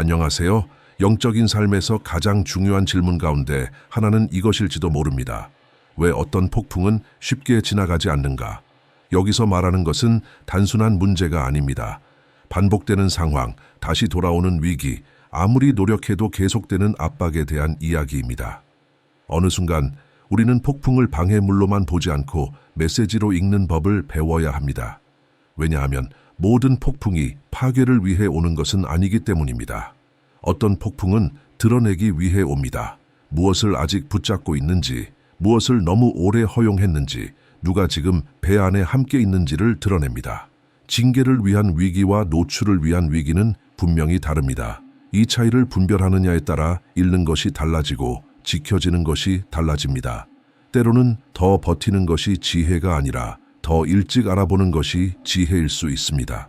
안녕하세요. 영적인 삶에서 가장 중요한 질문 가운데 하나는 이것일지도 모릅니다. 왜 어떤 폭풍은 쉽게 지나가지 않는가? 여기서 말하는 것은 단순한 문제가 아닙니다. 반복되는 상황, 다시 돌아오는 위기, 아무리 노력해도 계속되는 압박에 대한 이야기입니다. 어느 순간 우리는 폭풍을 방해물로만 보지 않고 메시지로 읽는 법을 배워야 합니다. 왜냐하면 모든 폭풍이 파괴를 위해 오는 것은 아니기 때문입니다. 어떤 폭풍은 드러내기 위해 옵니다. 무엇을 아직 붙잡고 있는지, 무엇을 너무 오래 허용했는지, 누가 지금 배 안에 함께 있는지를 드러냅니다. 징계를 위한 위기와 노출을 위한 위기는 분명히 다릅니다. 이 차이를 분별하느냐에 따라 읽는 것이 달라지고 지켜지는 것이 달라집니다. 때로는 더 버티는 것이 지혜가 아니라 더 일찍 알아보는 것이 지혜일 수 있습니다.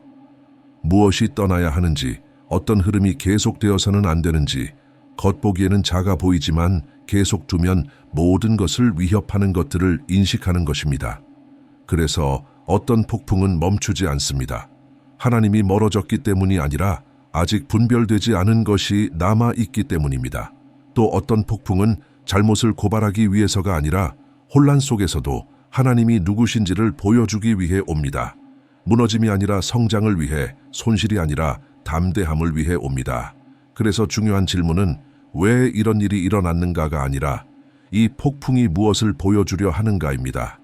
무엇이 떠나야 하는지, 어떤 흐름이 계속되어서는 안 되는지, 겉보기에는 작아 보이지만 계속 두면 모든 것을 위협하는 것들을 인식하는 것입니다. 그래서 어떤 폭풍은 멈추지 않습니다. 하나님이 멀어졌기 때문이 아니라 아직 분별되지 않은 것이 남아있기 때문입니다. 또 어떤 폭풍은 잘못을 고발하기 위해서가 아니라 혼란 속에서도 하나님이 누구신지를 보여주기 위해 옵니다. 무너짐이 아니라 성장을 위해, 손실이 아니라 담대함을 위해 옵니다. 그래서 중요한 질문은 왜 이런 일이 일어났는가가 아니라 이 폭풍이 무엇을 보여주려 하는가입니다.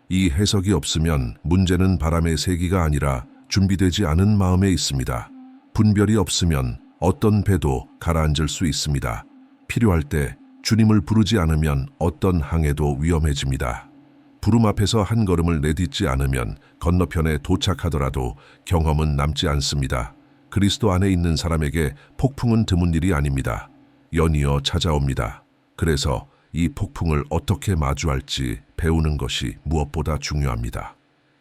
이 해석이 없으면 문제는 바람의 세기가 아니라 준비되지 않은 마음에 있습니다. 분별이 없으면 어떤 배도 가라앉을 수 있습니다. 필요할 때 주님을 부르지 않으면 어떤 항해도 위험해집니다. 부름 앞에서 한 걸음을 내딛지 않으면 건너편에 도착하더라도 경험은 남지 않습니다. 그리스도 안에 있는 사람에게 폭풍은 드문 일이 아닙니다. 연이어 찾아옵니다. 그래서 이 폭풍을 어떻게 마주할지 배우는 것이 무엇보다 중요합니다.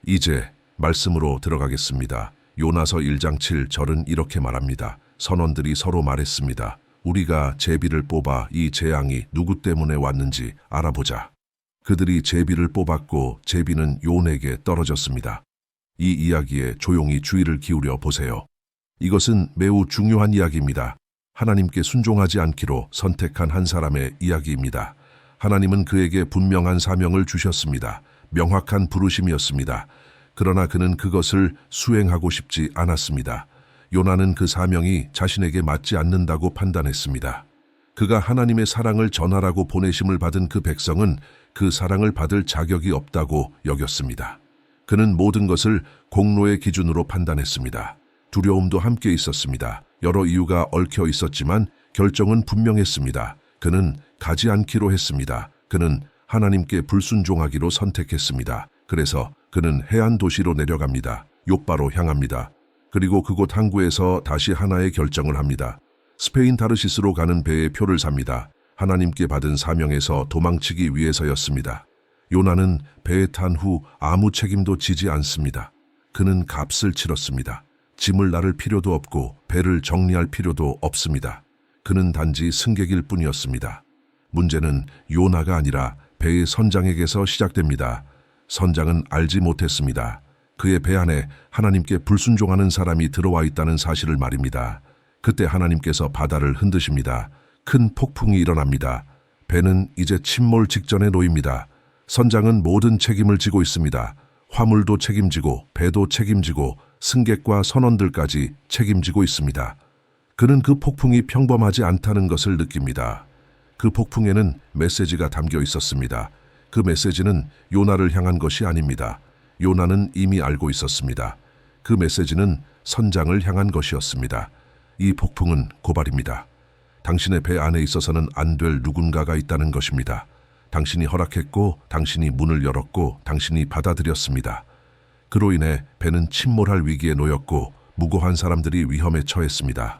이제 말씀으로 들어가겠습니다. 요나서 1장 7절은 이렇게 말합니다. 선원들이 서로 말했습니다. 우리가 제비를 뽑아 이 재앙이 누구 때문에 왔는지 알아보자. 그들이 제비를 뽑았고 제비는 요나에게 떨어졌습니다. 이 이야기에 조용히 주의를 기울여 보세요. 이것은 매우 중요한 이야기입니다. 하나님께 순종하지 않기로 선택한 한 사람의 이야기입니다. 하나님은 그에게 분명한 사명을 주셨습니다. 명확한 부르심이었습니다. 그러나 그는 그것을 수행하고 싶지 않았습니다. 요나는 그 사명이 자신에게 맞지 않는다고 판단했습니다. 그가 하나님의 사랑을 전하라고 보내심을 받은 그 백성은 그 사랑을 받을 자격이 없다고 여겼습니다. 그는 모든 것을 공로의 기준으로 판단했습니다. 두려움도 함께 있었습니다. 여러 이유가 얽혀 있었지만 결정은 분명했습니다. 그는 가지 않기로 했습니다. 그는 하나님께 불순종하기로 선택했습니다. 그래서 그는 해안 도시로 내려갑니다. 욥바로 향합니다. 그리고 그곳 항구에서 다시 하나의 결정을 합니다. 스페인 타르시스로 가는 배의 표를 삽니다. 하나님께 받은 사명에서 도망치기 위해서였습니다. 요나는 배에 탄 후 아무 책임도 지지 않습니다. 그는 값을 치렀습니다. 짐을 나를 필요도 없고 배를 정리할 필요도 없습니다. 그는 단지 승객일 뿐이었습니다. 문제는 요나가 아니라 배의 선장에게서 시작됩니다. 선장은 알지 못했습니다. 그의 배 안에 하나님께 불순종하는 사람이 들어와 있다는 사실을 말입니다. 그때 하나님께서 바다를 흔드십니다. 큰 폭풍이 일어납니다. 배는 이제 침몰 직전에 놓입니다. 선장은 모든 책임을 지고 있습니다. 화물도 책임지고 배도 책임지고 승객과 선원들까지 책임지고 있습니다. 그는 그 폭풍이 평범하지 않다는 것을 느낍니다. 그 폭풍에는 메시지가 담겨 있었습니다. 그 메시지는 요나를 향한 것이 아닙니다. 요나는 이미 알고 있었습니다. 그 메시지는 선장을 향한 것이었습니다. 이 폭풍은 고발입니다. 당신의 배 안에 있어서는 안 될 누군가가 있다는 것입니다. 당신이 허락했고, 당신이 문을 열었고, 당신이 받아들였습니다. 그로 인해 배는 침몰할 위기에 놓였고 무고한 사람들이 위험에 처했습니다.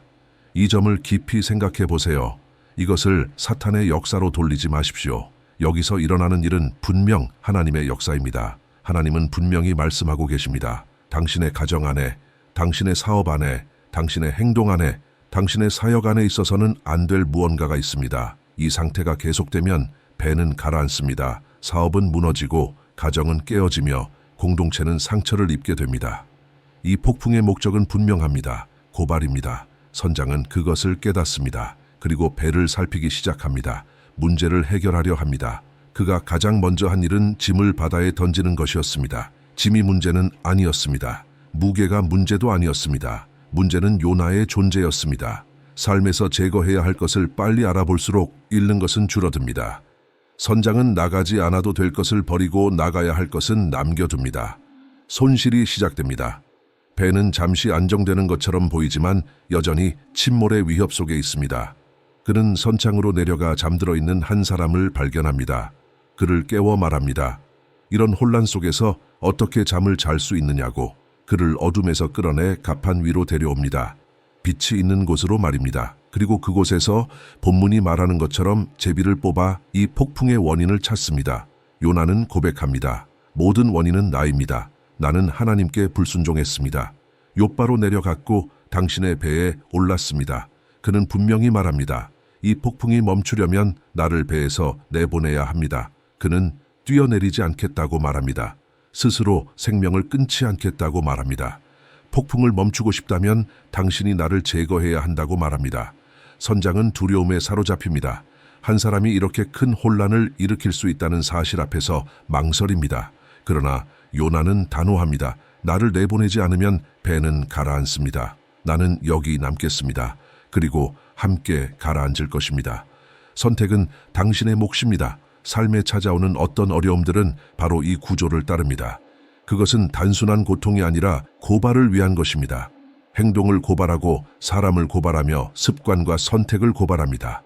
이 점을 깊이 생각해 보세요. 이것을 사탄의 역사로 돌리지 마십시오. 여기서 일어나는 일은 분명 하나님의 역사입니다. 하나님은 분명히 말씀하고 계십니다. 당신의 가정 안에, 당신의 사업 안에, 당신의 행동 안에, 당신의 사역 안에 있어서는 안 될 무언가가 있습니다. 이 상태가 계속되면 배는 가라앉습니다. 사업은 무너지고 가정은 깨어지며 공동체는 상처를 입게 됩니다. 이 폭풍의 목적은 분명합니다. 고발입니다. 선장은 그것을 깨닫습니다. 그리고 배를 살피기 시작합니다. 문제를 해결하려 합니다. 그가 가장 먼저 한 일은 짐을 바다에 던지는 것이었습니다. 짐이 문제는 아니었습니다. 무게가 문제도 아니었습니다. 문제는 요나의 존재였습니다. 삶에서 제거해야 할 것을 빨리 알아볼수록 잃는 것은 줄어듭니다. 선장은 나가지 않아도 될 것을 버리고 나가야 할 것은 남겨둡니다. 손실이 시작됩니다. 배는 잠시 안정되는 것처럼 보이지만 여전히 침몰의 위협 속에 있습니다. 그는 선창으로 내려가 잠들어 있는 한 사람을 발견합니다. 그를 깨워 말합니다. 이런 혼란 속에서 어떻게 잠을 잘 수 있느냐고. 그를 어둠에서 끌어내 갑판 위로 데려옵니다. 빛이 있는 곳으로 말입니다. 그리고 그곳에서 본문이 말하는 것처럼 제비를 뽑아 이 폭풍의 원인을 찾습니다. 요나는 고백합니다. 모든 원인은 나입니다. 나는 하나님께 불순종했습니다. 욥바로 내려갔고 당신의 배에 올랐습니다. 그는 분명히 말합니다. 이 폭풍이 멈추려면 나를 배에서 내보내야 합니다. 그는 뛰어내리지 않겠다고 말합니다. 스스로 생명을 끊지 않겠다고 말합니다. 폭풍을 멈추고 싶다면 당신이 나를 제거해야 한다고 말합니다. 선장은 두려움에 사로잡힙니다. 한 사람이 이렇게 큰 혼란을 일으킬 수 있다는 사실 앞에서 망설입니다. 그러나 요나는 단호합니다. 나를 내보내지 않으면 배는 가라앉습니다. 나는 여기 남겠습니다. 그리고 함께 가라앉을 것입니다. 선택은 당신의 몫입니다. 삶에 찾아오는 어떤 어려움들은 바로 이 구조를 따릅니다. 그것은 단순한 고통이 아니라 고발을 위한 것입니다. 행동을 고발하고 사람을 고발하며 습관과 선택을 고발합니다.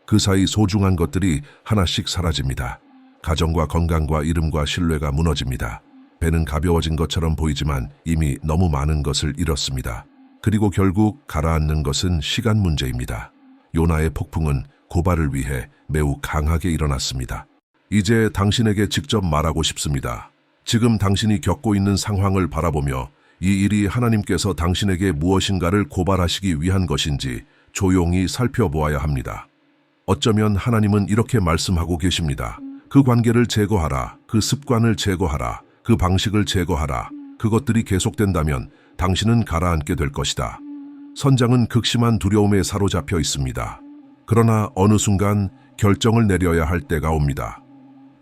그 사이 소중한 것들이 하나씩 사라집니다. 가정과 건강과 이름과 신뢰가 무너집니다. 배는 가벼워진 것처럼 보이지만 이미 너무 많은 것을 잃었습니다. 그리고 결국 가라앉는 것은 시간 문제입니다. 요나의 폭풍은 고발을 위해 매우 강하게 일어났습니다. 이제 당신에게 직접 말하고 싶습니다. 지금 당신이 겪고 있는 상황을 바라보며 이 일이 하나님께서 당신에게 무엇인가를 고발하시기 위한 것인지 조용히 살펴보아야 합니다. 어쩌면 하나님은 이렇게 말씀하고 계십니다. 그 관계를 제거하라. 그 습관을 제거하라. 그 방식을 제거하라. 그것들이 계속된다면 당신은 가라앉게 될 것이다. 선장은 극심한 두려움에 사로잡혀 있습니다. 그러나 어느 순간 결정을 내려야 할 때가 옵니다.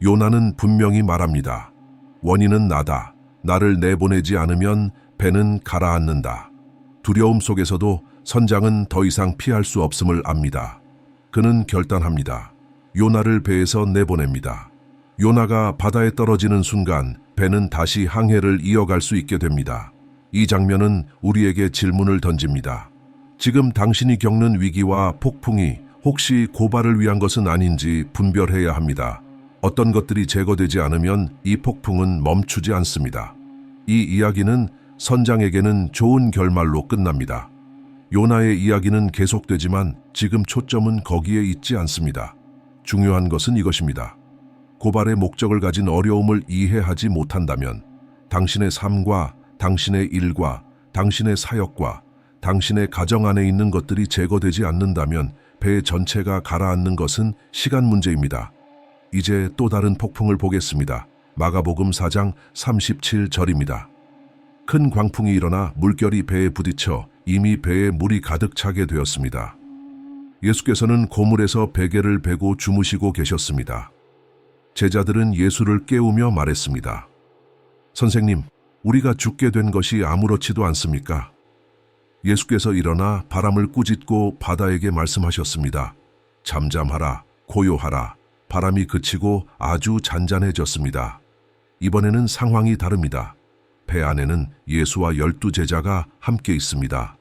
요나는 분명히 말합니다. 원인은 나다. 나를 내보내지 않으면 배는 가라앉는다. 두려움 속에서도 선장은 더 이상 피할 수 없음을 압니다. 그는 결단합니다. 요나를 배에서 내보냅니다. 요나가 바다에 떨어지는 순간 배는 다시 항해를 이어갈 수 있게 됩니다. 이 장면은 우리에게 질문을 던집니다. 지금 당신이 겪는 위기와 폭풍이 혹시 고발을 위한 것은 아닌지 분별해야 합니다. 어떤 것들이 제거되지 않으면 이 폭풍은 멈추지 않습니다. 이 이야기는 선장에게는 좋은 결말로 끝납니다. 요나의 이야기는 계속되지만 지금 초점은 거기에 있지 않습니다. 중요한 것은 이것입니다. 고발의 목적을 가진 어려움을 이해하지 못한다면 당신의 삶과 당신의 일과 당신의 사역과 당신의 가정 안에 있는 것들이 제거되지 않는다면 배 전체가 가라앉는 것은 시간 문제입니다. 이제 또 다른 폭풍을 보겠습니다. 마가복음 4장 37절입니다. 큰 광풍이 일어나 물결이 배에 부딪혀 이미 배에 물이 가득 차게 되었습니다. 예수께서는 고물에서 베개를 베고 주무시고 계셨습니다. 제자들은 예수를 깨우며 말했습니다. 선생님, 우리가 죽게 된 것이 아무렇지도 않습니까? 예수께서 일어나 바람을 꾸짖고 바다에게 말씀하셨습니다. 잠잠하라, 고요하라. 바람이 그치고 아주 잔잔해졌습니다. 이번에는 상황이 다릅니다. 배 안에는 예수와 12제자가 함께 있습니다.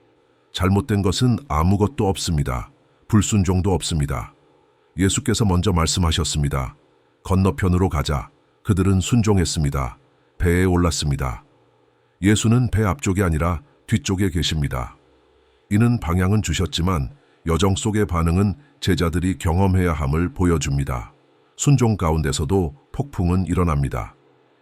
잘못된 것은 아무것도 없습니다. 불순종도 없습니다. 예수께서 먼저 말씀하셨습니다. 건너편으로 가자. 그들은 순종했습니다. 배에 올랐습니다. 예수는 배 앞쪽이 아니라 뒤쪽에 계십니다. 이는 방향은 주셨지만 여정 속의 반응은 제자들이 경험해야 함을 보여줍니다. 순종 가운데서도 폭풍은 일어납니다.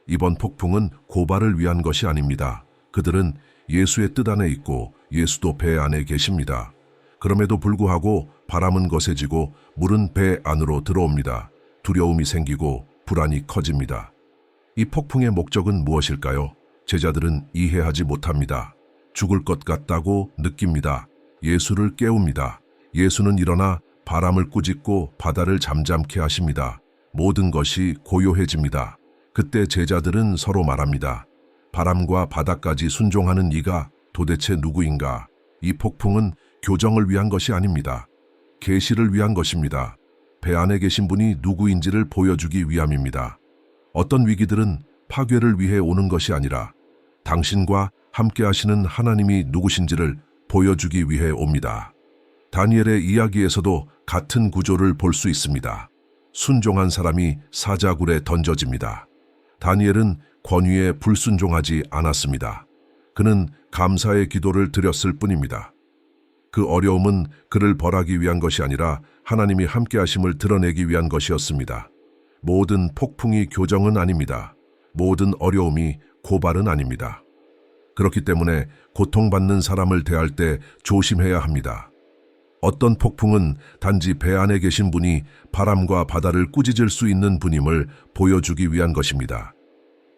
이번 폭풍은 고발을 위한 것이 아닙니다. 그들은 예수의 뜻 안에 있고 예수도 배 안에 계십니다. 그럼에도 불구하고 바람은 거세지고 물은 배 안으로 들어옵니다. 두려움이 생기고 불안이 커집니다. 이 폭풍의 목적은 무엇일까요? 제자들은 이해하지 못합니다. 죽을 것 같다고 느낍니다. 예수를 깨웁니다. 예수는 일어나 바람을 꾸짖고 바다를 잠잠케 하십니다. 모든 것이 고요해집니다. 그때 제자들은 서로 말합니다. 바람과 바다까지 순종하는 이가 도대체 누구인가? 이 폭풍은 교정을 위한 것이 아닙니다. 계시를 위한 것입니다. 배 안에 계신 분이 누구인지를 보여주기 위함입니다. 어떤 위기들은 파괴를 위해 오는 것이 아니라 당신과 함께 하시는 하나님이 누구신지를 보여주기 위해 옵니다. 다니엘의 이야기에서도 같은 구조를 볼 수 있습니다. 순종한 사람이 사자굴에 던져집니다. 다니엘은 권위에 불순종하지 않았습니다. 그는 감사의 기도를 드렸을 뿐입니다. 그 어려움은 그를 벌하기 위한 것이 아니라 하나님이 함께하심을 드러내기 위한 것이었습니다. 모든 폭풍이 교정은 아닙니다. 모든 어려움이 고발은 아닙니다. 그렇기 때문에 고통받는 사람을 대할 때 조심해야 합니다. 어떤 폭풍은 단지 배 안에 계신 분이 바람과 바다를 꾸짖을 수 있는 분임을 보여주기 위한 것입니다.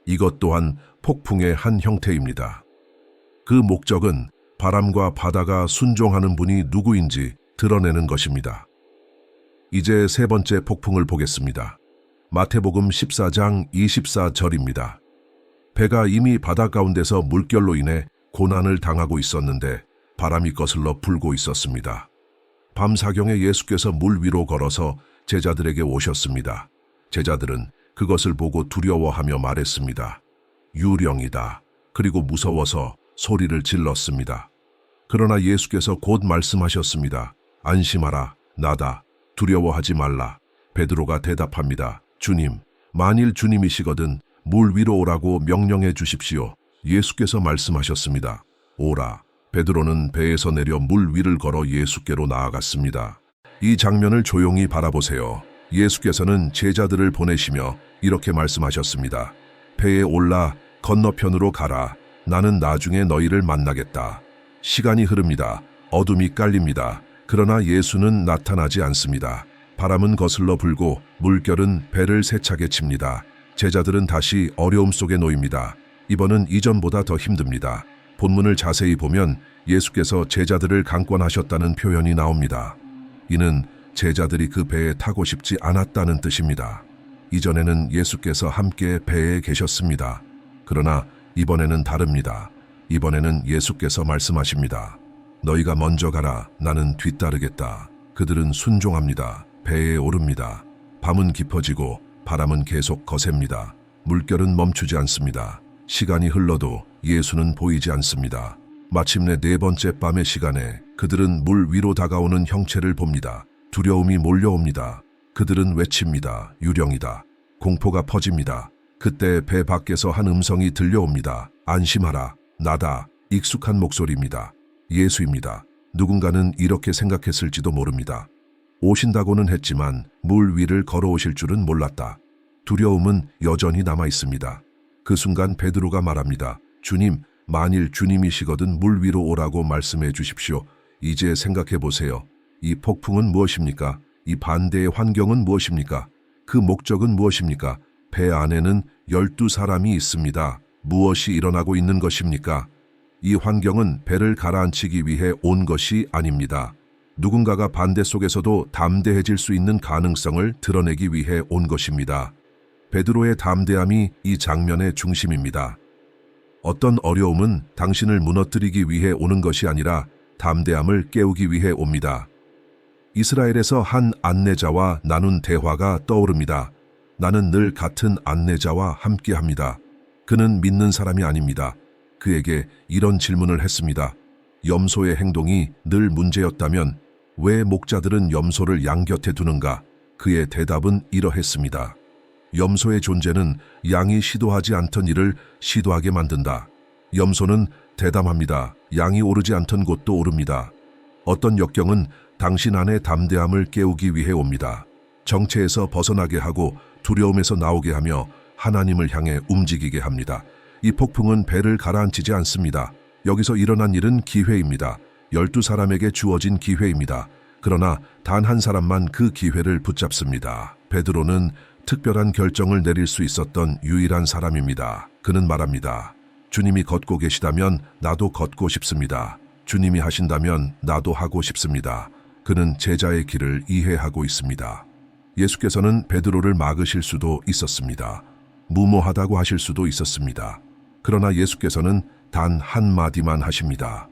이것 또한 폭풍의 한 형태입니다. 그 목적은 바람과 바다가 순종하는 분이 누구인지 드러내는 것입니다. 이제 세 번째 폭풍을 보겠습니다. 마태복음 14장 24절입니다. 배가 이미 바다 가운데서 물결로 인해 고난을 당하고 있었는데 바람이 거슬러 불고 있었습니다. 밤사경에 예수께서 물 위로 걸어서 제자들에게 오셨습니다. 제자들은 그것을 보고 두려워하며 말했습니다. 유령이다. 그리고 무서워서 소리를 질렀습니다. 그러나 예수께서 곧 말씀하셨습니다. 안심하라, 나다. 두려워하지 말라. 베드로가 대답합니다. 주님, 만일 주님이시거든 물 위로 오라고 명령해 주십시오. 예수께서 말씀하셨습니다. 오라. 베드로는 배에서 내려 물 위를 걸어 예수께로 나아갔습니다. 이 장면을 조용히 바라보세요. 예수께서는 제자들을 보내시며 이렇게 말씀하셨습니다. 배에 올라 건너편으로 가라. 나는 나중에 너희를 만나겠다. 시간이 흐릅니다. 어둠이 깔립니다. 그러나 예수는 나타나지 않습니다. 바람은 거슬러 불고 물결은 배를 세차게 칩니다. 제자들은 다시 어려움 속에 놓입니다. 이번은 이전보다 더 힘듭니다. 본문을 자세히 보면 예수께서 제자들을 강권하셨다는 표현이 나옵니다. 이는 제자들이 그 배에 타고 싶지 않았다는 뜻입니다. 이전에는 예수께서 함께 배에 계셨습니다. 그러나 이번에는 다릅니다. 이번에는 예수께서 말씀하십니다. 너희가 먼저 가라. 나는 뒤따르겠다. 그들은 순종합니다. 배에 오릅니다. 밤은 깊어지고 바람은 계속 거셉니다. 물결은 멈추지 않습니다. 시간이 흘러도 예수는 보이지 않습니다. 마침내 네 번째 밤의 시간에 그들은 물 위로 다가오는 형체를 봅니다. 두려움이 몰려옵니다. 그들은 외칩니다. 유령이다. 공포가 퍼집니다. 그때 배 밖에서 한 음성이 들려옵니다. 안심하라. 나다. 익숙한 목소리입니다. 예수입니다. 누군가는 이렇게 생각했을지도 모릅니다. 오신다고는 했지만 물 위를 걸어오실 줄은 몰랐다. 두려움은 여전히 남아 있습니다. 그 순간 베드로가 말합니다. 주님, 만일 주님이시거든 물 위로 오라고 말씀해 주십시오. 이제 생각해 보세요. 이 폭풍은 무엇입니까? 이 반대의 환경은 무엇입니까? 그 목적은 무엇입니까? 배 안에는 12사람이 있습니다. 무엇이 일어나고 있는 것입니까? 이 환경은 배를 가라앉히기 위해 온 것이 아닙니다. 누군가가 반대 속에서도 담대해질 수 있는 가능성을 드러내기 위해 온 것입니다. 베드로의 담대함이 이 장면의 중심입니다. 어떤 어려움은 당신을 무너뜨리기 위해 오는 것이 아니라 담대함을 깨우기 위해 옵니다. 이스라엘에서 한 안내자와 나눈 대화가 떠오릅니다. 나는 늘 같은 안내자와 함께합니다. 그는 믿는 사람이 아닙니다. 그에게 이런 질문을 했습니다. 염소의 행동이 늘 문제였다면 왜 목자들은 염소를 양 곁에 두는가? 그의 대답은 이러했습니다. 염소의 존재는 양이 시도하지 않던 일을 시도하게 만든다. 염소는 대담합니다. 양이 오르지 않던 곳도 오릅니다. 어떤 역경은 당신 안의 담대함을 깨우기 위해 옵니다. 정체에서 벗어나게 하고 두려움에서 나오게 하며 하나님을 향해 움직이게 합니다. 이 폭풍은 배를 가라앉히지 않습니다. 여기서 일어난 일은 기회입니다. 12사람에게 주어진 기회입니다. 그러나 단 한 사람만 그 기회를 붙잡습니다. 베드로는 특별한 결정을 내릴 수 있었던 유일한 사람입니다. 그는 말합니다. 주님이 걷고 계시다면 나도 걷고 싶습니다. 주님이 하신다면 나도 하고 싶습니다. 그는 제자의 길을 이해하고 있습니다. 예수께서는 베드로를 막으실 수도 있었습니다. 무모하다고 하실 수도 있었습니다. 그러나 예수께서는 단 한마디만 하십니다.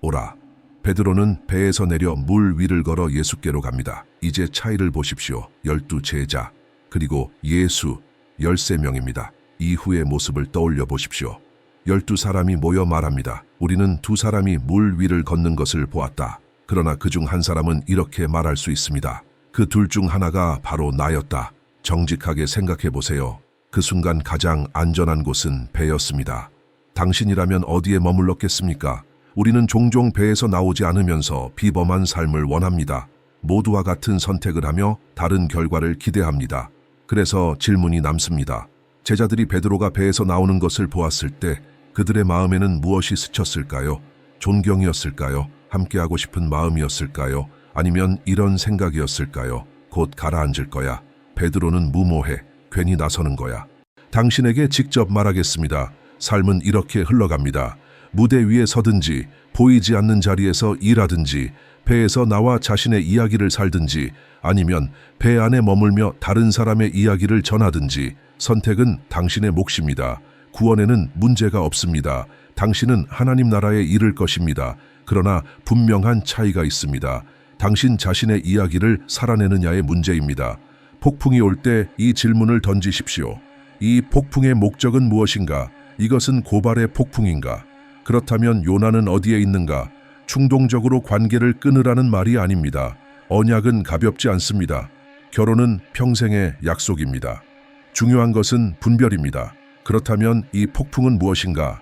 오라. 베드로는 배에서 내려 물 위를 걸어 예수께로 갑니다. 이제 차이를 보십시오. 12 제자, 그리고 예수 13명입니다. 이후의 모습을 떠올려 보십시오. 12사람이 모여 말합니다. 우리는 2사람이 물 위를 걷는 것을 보았다. 그러나 그중 한 사람은 이렇게 말할 수 있습니다. 그 둘 중 하나가 바로 나였다. 정직하게 생각해 보세요. 그 순간 가장 안전한 곳은 배였습니다. 당신이라면 어디에 머물렀겠습니까? 우리는 종종 배에서 나오지 않으면서 비범한 삶을 원합니다. 모두와 같은 선택을 하며 다른 결과를 기대합니다. 그래서 질문이 남습니다. 제자들이 베드로가 배에서 나오는 것을 보았을 때 그들의 마음에는 무엇이 스쳤을까요? 존경이었을까요? 함께하고 싶은 마음이었을까요? 아니면 이런 생각이었을까요? 곧 가라앉을 거야. 베드로는 무모해. 괜히 나서는 거야. 당신에게 직접 말하겠습니다. 삶은 이렇게 흘러갑니다. 무대 위에 서든지, 보이지 않는 자리에서 일하든지, 배에서 나와 자신의 이야기를 살든지, 아니면 배 안에 머물며 다른 사람의 이야기를 전하든지, 선택은 당신의 몫입니다. 구원에는 문제가 없습니다. 당신은 하나님 나라에 이를 것입니다. 그러나 분명한 차이가 있습니다. 당신 자신의 이야기를 살아내느냐의 문제입니다. 폭풍이 올 때 이 질문을 던지십시오. 이 폭풍의 목적은 무엇인가? 이것은 고발의 폭풍인가? 그렇다면 요나는 어디에 있는가? 충동적으로 관계를 끊으라는 말이 아닙니다. 언약은 가볍지 않습니다. 결혼은 평생의 약속입니다. 중요한 것은 분별입니다. 그렇다면 이 폭풍은 무엇인가?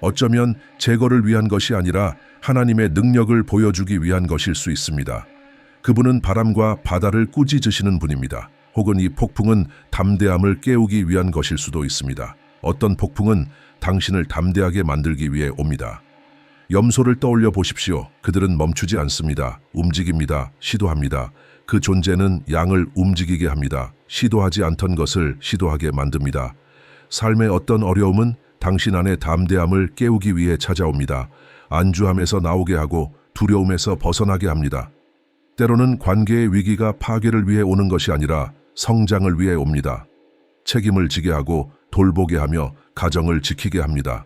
어쩌면 제거를 위한 것이 아니라 하나님의 능력을 보여주기 위한 것일 수 있습니다. 그분은 바람과 바다를 꾸짖으시는 분입니다. 혹은 이 폭풍은 담대함을 깨우기 위한 것일 수도 있습니다. 어떤 폭풍은 당신을 담대하게 만들기 위해 옵니다. 염소를 떠올려 보십시오. 그들은 멈추지 않습니다. 움직입니다. 시도합니다. 그 존재는 양을 움직이게 합니다. 시도하지 않던 것을 시도하게 만듭니다. 삶의 어떤 어려움은 당신 안의 담대함을 깨우기 위해 찾아옵니다. 안주함에서 나오게 하고 두려움에서 벗어나게 합니다. 때로는 관계의 위기가 파괴를 위해 오는 것이 아니라 성장을 위해 옵니다. 책임을 지게 하고 돌보게 하며 가정을 지키게 합니다.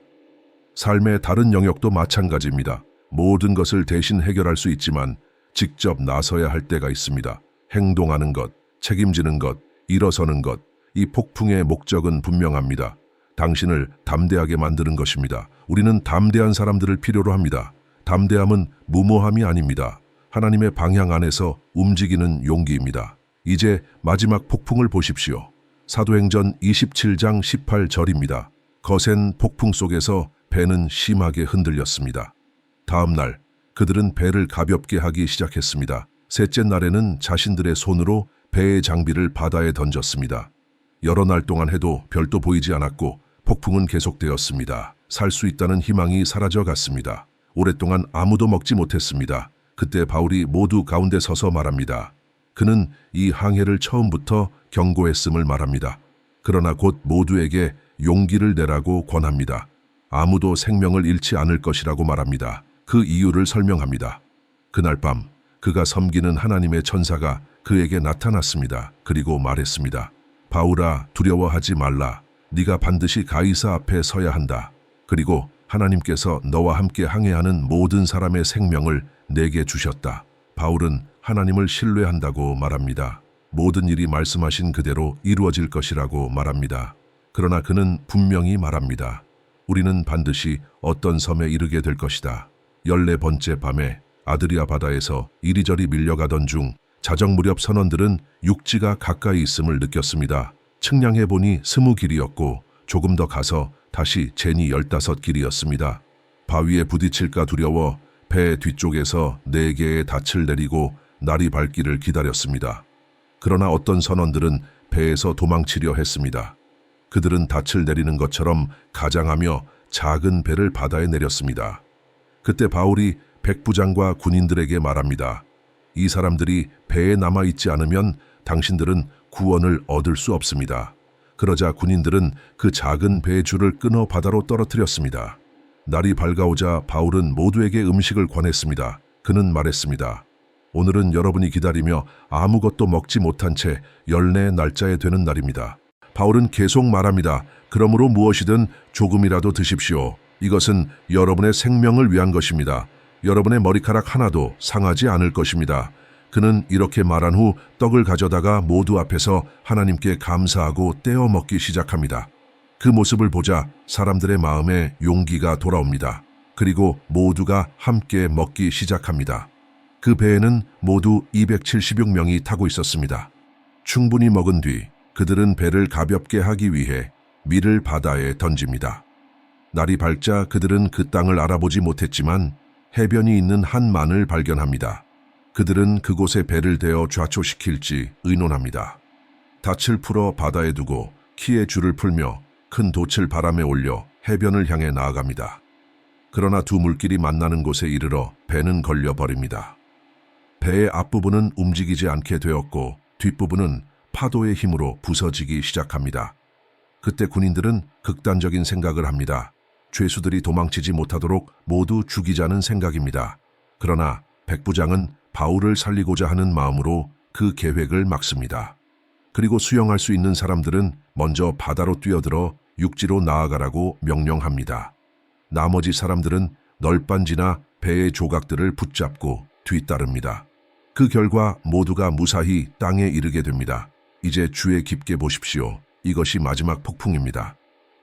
삶의 다른 영역도 마찬가지입니다. 모든 것을 대신 해결할 수 있지만 직접 나서야 할 때가 있습니다. 행동하는 것, 책임지는 것, 일어서는 것, 이 폭풍의 목적은 분명합니다. 당신을 담대하게 만드는 것입니다. 우리는 담대한 사람들을 필요로 합니다. 담대함은 무모함이 아닙니다. 하나님의 방향 안에서 움직이는 용기입니다. 이제 마지막 폭풍을 보십시오. 사도행전 27장 18절입니다. 거센 폭풍 속에서 배는 심하게 흔들렸습니다. 다음 날 그들은 배를 가볍게 하기 시작했습니다. 셋째 날에는 자신들의 손으로 배의 장비를 바다에 던졌습니다. 여러 날 동안 해도 별도 보이지 않았고 폭풍은 계속되었습니다. 살 수 있다는 희망이 사라져 갔습니다. 오랫동안 아무도 먹지 못했습니다. 그때 바울이 모두 가운데 서서 말합니다. 그는 이 항해를 처음부터 경고했음을 말합니다. 그러나 곧 모두에게 용기를 내라고 권합니다. 아무도 생명을 잃지 않을 것이라고 말합니다. 그 이유를 설명합니다. 그날 밤 그가 섬기는 하나님의 천사가 그에게 나타났습니다. 그리고 말했습니다. 바울아, 두려워하지 말라. 네가 반드시 가이사 앞에 서야 한다. 그리고 하나님께서 너와 함께 항해하는 모든 사람의 생명을 내게 주셨다. 바울은 하나님을 신뢰한다고 말합니다. 모든 일이 말씀하신 그대로 이루어질 것이라고 말합니다. 그러나 그는 분명히 말합니다. 우리는 반드시 어떤 섬에 이르게 될 것이다. 14번째 밤에 아드리아 바다에서 이리저리 밀려가던 중 자정 무렵 선원들은 육지가 가까이 있음을 느꼈습니다. 측량해 보니 20길이었고 조금 더 가서 다시 제니 15길이었습니다. 바위에 부딪힐까 두려워 배 뒤쪽에서 4개의 닻을 내리고 날이 밝기를 기다렸습니다. 그러나 어떤 선원들은 배에서 도망치려 했습니다. 그들은 닻을 내리는 것처럼 가장하며 작은 배를 바다에 내렸습니다. 그때 바울이 백부장과 군인들에게 말합니다. 이 사람들이 배에 남아있지 않으면 당신들은 구원을 얻을 수 없습니다. 그러자 군인들은 그 작은 배의 줄을 끊어 바다로 떨어뜨렸습니다. 날이 밝아오자 바울은 모두에게 음식을 권했습니다. 그는 말했습니다. 오늘은 여러분이 기다리며 아무것도 먹지 못한 채 열매 날짜에 되는 날입니다. 바울은 계속 말합니다. 그러므로 무엇이든 조금이라도 드십시오. 이것은 여러분의 생명을 위한 것입니다. 여러분의 머리카락 하나도 상하지 않을 것입니다. 그는 이렇게 말한 후 떡을 가져다가 모두 앞에서 하나님께 감사하고 떼어 먹기 시작합니다. 그 모습을 보자 사람들의 마음에 용기가 돌아옵니다. 그리고 모두가 함께 먹기 시작합니다. 그 배에는 모두 276명이 타고 있었습니다. 충분히 먹은 뒤 그들은 배를 가볍게 하기 위해 밀을 바다에 던집니다. 날이 밝자 그들은 그 땅을 알아보지 못했지만 해변이 있는 한 만을 발견합니다. 그들은 그곳에 배를 대어 좌초시킬지 의논합니다. 닻을 풀어 바다에 두고 키에 줄을 풀며 큰 돛을 바람에 올려 해변을 향해 나아갑니다. 그러나 두 물길이 만나는 곳에 이르러 배는 걸려버립니다. 배의 앞부분은 움직이지 않게 되었고 뒷부분은 파도의 힘으로 부서지기 시작합니다. 그때 군인들은 극단적인 생각을 합니다. 죄수들이 도망치지 못하도록 모두 죽이자는 생각입니다. 그러나 백부장은 바울을 살리고자 하는 마음으로 그 계획을 막습니다. 그리고 수영할 수 있는 사람들은 먼저 바다로 뛰어들어 육지로 나아가라고 명령합니다. 나머지 사람들은 널빤지나 배의 조각들을 붙잡고 뒤따릅니다. 그 결과 모두가 무사히 땅에 이르게 됩니다. 이제 주의 깊게 보십시오. 이것이 마지막 폭풍입니다.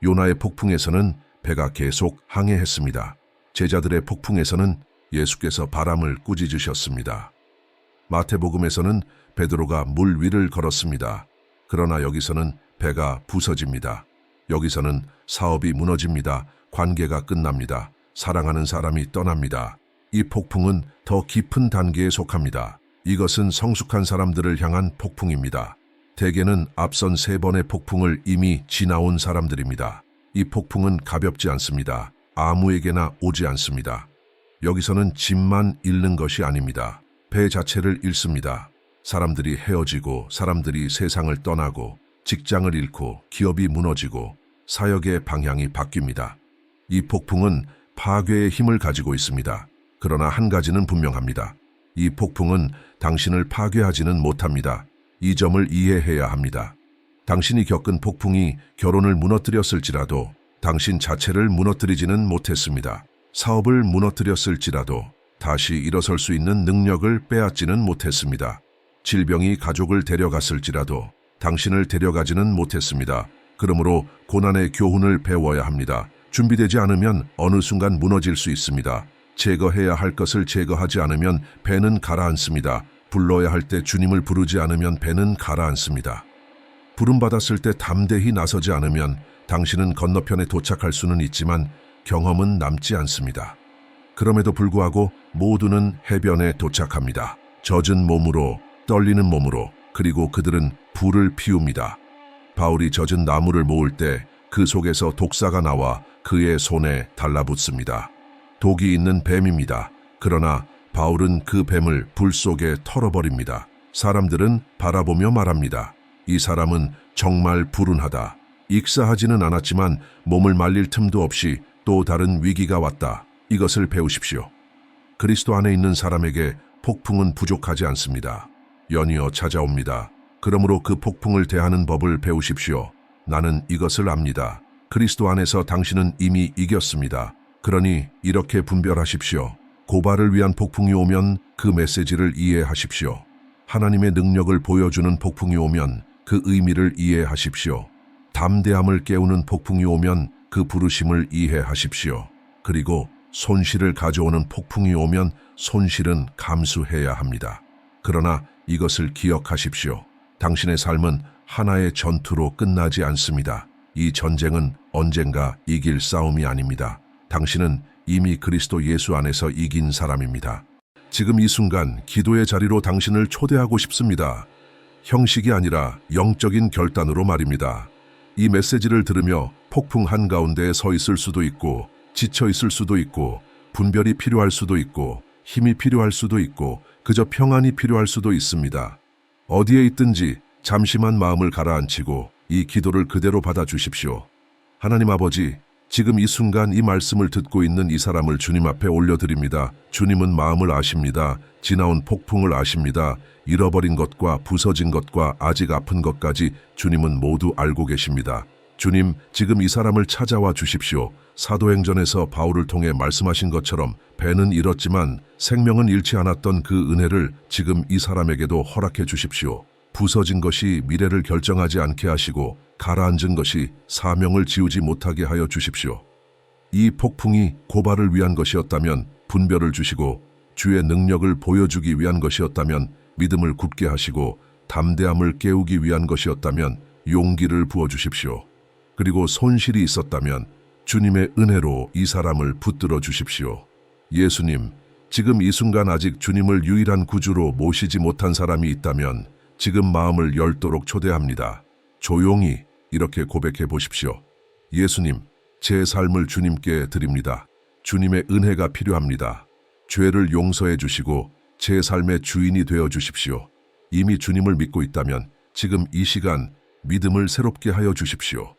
요나의 폭풍에서는 배가 계속 항해했습니다. 제자들의 폭풍에서는 예수께서 바람을 꾸짖으셨습니다. 마태복음에서는 베드로가 물 위를 걸었습니다. 그러나 여기서는 배가 부서집니다. 여기서는 사업이 무너집니다. 관계가 끝납니다. 사랑하는 사람이 떠납니다. 이 폭풍은 더 깊은 단계에 속합니다. 이것은 성숙한 사람들을 향한 폭풍입니다. 대개는 앞선 3번의 폭풍을 이미 지나온 사람들입니다. 이 폭풍은 가볍지 않습니다. 아무에게나 오지 않습니다. 여기서는 짐만 잃는 것이 아닙니다. 배 자체를 잃습니다. 사람들이 헤어지고 사람들이 세상을 떠나고 직장을 잃고 기업이 무너지고 사역의 방향이 바뀝니다. 이 폭풍은 파괴의 힘을 가지고 있습니다. 그러나 한 가지는 분명합니다. 이 폭풍은 당신을 파괴하지는 못합니다. 이 점을 이해해야 합니다. 당신이 겪은 폭풍이 결혼을 무너뜨렸을지라도 당신 자체를 무너뜨리지는 못했습니다. 사업을 무너뜨렸을지라도 다시 일어설 수 있는 능력을 빼앗지는 못했습니다. 질병이 가족을 데려갔을지라도 당신을 데려가지는 못했습니다. 그러므로 고난의 교훈을 배워야 합니다. 준비되지 않으면 어느 순간 무너질 수 있습니다. 제거해야 할 것을 제거하지 않으면 배는 가라앉습니다. 불러야 할 때 주님을 부르지 않으면 배는 가라앉습니다. 부름받았을 때 담대히 나서지 않으면 당신은 건너편에 도착할 수는 있지만 경험은 남지 않습니다. 그럼에도 불구하고 모두는 해변에 도착합니다. 젖은 몸으로, 떨리는 몸으로, 그리고 그들은 불을 피웁니다. 바울이 젖은 나무를 모을 때 그 속에서 독사가 나와 그의 손에 달라붙습니다. 독이 있는 뱀입니다. 그러나 바울은 그 뱀을 불 속에 털어버립니다. 사람들은 바라보며 말합니다. 이 사람은 정말 불운하다. 익사하지는 않았지만 몸을 말릴 틈도 없이 또 다른 위기가 왔다. 이것을 배우십시오. 그리스도 안에 있는 사람에게 폭풍은 부족하지 않습니다. 연이어 찾아옵니다. 그러므로 그 폭풍을 대하는 법을 배우십시오. 나는 이것을 압니다. 그리스도 안에서 당신은 이미 이겼습니다. 그러니 이렇게 분별하십시오. 고발을 위한 폭풍이 오면 그 메시지를 이해하십시오. 하나님의 능력을 보여주는 폭풍이 오면 그 의미를 이해하십시오. 담대함을 깨우는 폭풍이 오면 그 부르심을 이해하십시오. 그리고 손실을 가져오는 폭풍이 오면 손실은 감수해야 합니다. 그러나 이것을 기억하십시오. 당신의 삶은 하나의 전투로 끝나지 않습니다. 이 전쟁은 언젠가 이길 싸움이 아닙니다. 당신은 이미 그리스도 예수 안에서 이긴 사람입니다. 지금 이 순간 기도의 자리로 당신을 초대하고 싶습니다. 형식이 아니라 영적인 결단으로 말입니다. 이 메시지를 들으며 폭풍 한가운데에 서 있을 수도 있고 지쳐 있을 수도 있고 분별이 필요할 수도 있고 힘이 필요할 수도 있고 그저 평안이 필요할 수도 있습니다. 어디에 있든지 잠시만 마음을 가라앉히고 이 기도를 그대로 받아주십시오. 하나님 아버지, 지금 이 순간 이 말씀을 듣고 있는 이 사람을 주님 앞에 올려드립니다. 주님은 마음을 아십니다. 지나온 폭풍을 아십니다. 잃어버린 것과 부서진 것과 아직 아픈 것까지 주님은 모두 알고 계십니다. 주님, 지금 이 사람을 찾아와 주십시오. 사도행전에서 바울을 통해 말씀하신 것처럼 배는 잃었지만 생명은 잃지 않았던 그 은혜를 지금 이 사람에게도 허락해 주십시오. 부서진 것이 미래를 결정하지 않게 하시고 가라앉은 것이 사명을 지우지 못하게 하여 주십시오. 이 폭풍이 고발을 위한 것이었다면 분별을 주시고 주의 능력을 보여주기 위한 것이었다면 믿음을 굳게 하시고 담대함을 깨우기 위한 것이었다면 용기를 부어주십시오. 그리고 손실이 있었다면 주님의 은혜로 이 사람을 붙들어 주십시오. 예수님, 지금 이 순간 아직 주님을 유일한 구주로 모시지 못한 사람이 있다면 지금 마음을 열도록 초대합니다. 조용히 이렇게 고백해 보십시오. 예수님, 제 삶을 주님께 드립니다. 주님의 은혜가 필요합니다. 죄를 용서해 주시고 제 삶의 주인이 되어 주십시오. 이미 주님을 믿고 있다면 지금 이 시간 믿음을 새롭게 하여 주십시오.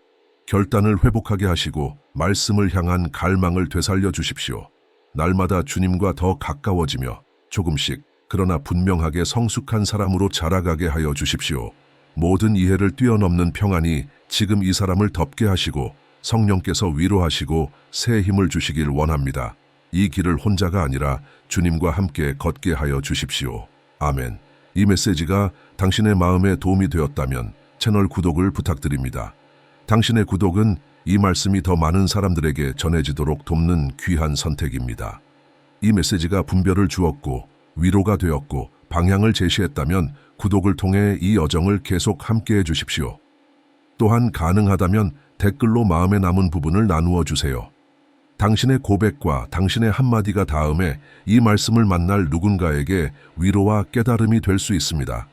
결단을 회복하게 하시고 말씀을 향한 갈망을 되살려 주십시오. 날마다 주님과 더 가까워지며 조금씩 그러나 분명하게 성숙한 사람으로 자라가게 하여 주십시오. 모든 이해를 뛰어넘는 평안이 지금 이 사람을 덮게 하시고 성령께서 위로하시고 새 힘을 주시길 원합니다. 이 길을 혼자가 아니라 주님과 함께 걷게 하여 주십시오. 아멘. 이 메시지가 당신의 마음에 도움이 되었다면 채널 구독을 부탁드립니다. 당신의 구독은 이 말씀이 더 많은 사람들에게 전해지도록 돕는 귀한 선택입니다. 이 메시지가 분별을 주었고 위로가 되었고 방향을 제시했다면 구독을 통해 이 여정을 계속 함께해 주십시오. 또한 가능하다면 댓글로 마음에 남은 부분을 나누어 주세요. 당신의 고백과 당신의 한마디가 다음에 이 말씀을 만날 누군가에게 위로와 깨달음이 될 수 있습니다.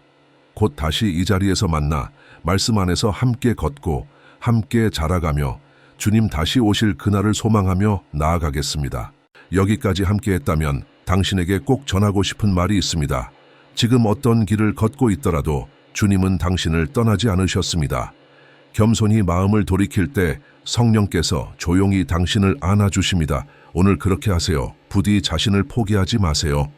곧 다시 이 자리에서 만나 말씀 안에서 함께 걷고 함께 자라가며 주님 다시 오실 그날을 소망하며 나아가겠습니다. 여기까지 함께 했다면 당신에게 꼭 전하고 싶은 말이 있습니다. 지금 어떤 길을 걷고 있더라도 주님은 당신을 떠나지 않으셨습니다. 겸손히 마음을 돌이킬 때 성령께서 조용히 당신을 안아주십니다. 오늘 그렇게 하세요. 부디 자신을 포기하지 마세요.